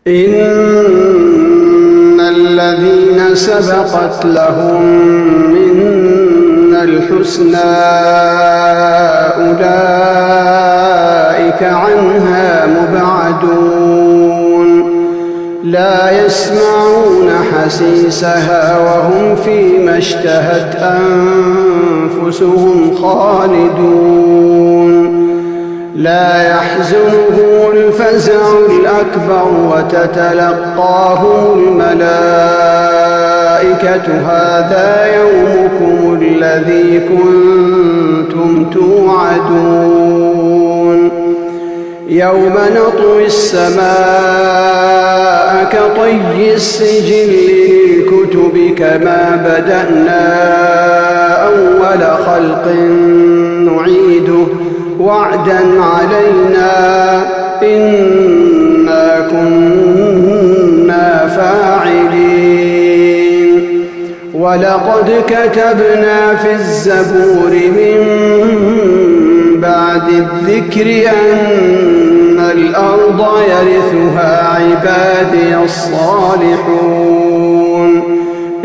إن الذين سبقت لهم منا الحسنى أولئك عنها مبعدون لا يسمعون حسيسها وهم فيما اشتهت أنفسهم خالدون لا يحزنهم الفزع الأكبر وتتلقاهم الملائكة هذا يومكم الذي كنتم توعدون يوم نطوي السماء كطي السجل للكتب كما بدأنا أول خلق نعيده وعدا علينا إنا كنا فاعلين ولقد كتبنا في الزبور من بعد الذكر أن الأرض يرثها عبادي الصالحون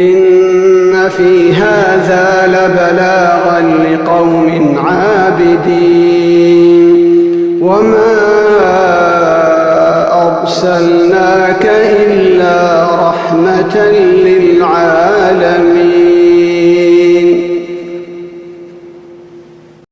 إن في هذا لبلاغا لقوم عابدين وما أرسلناك إلا رحمة للعالمين.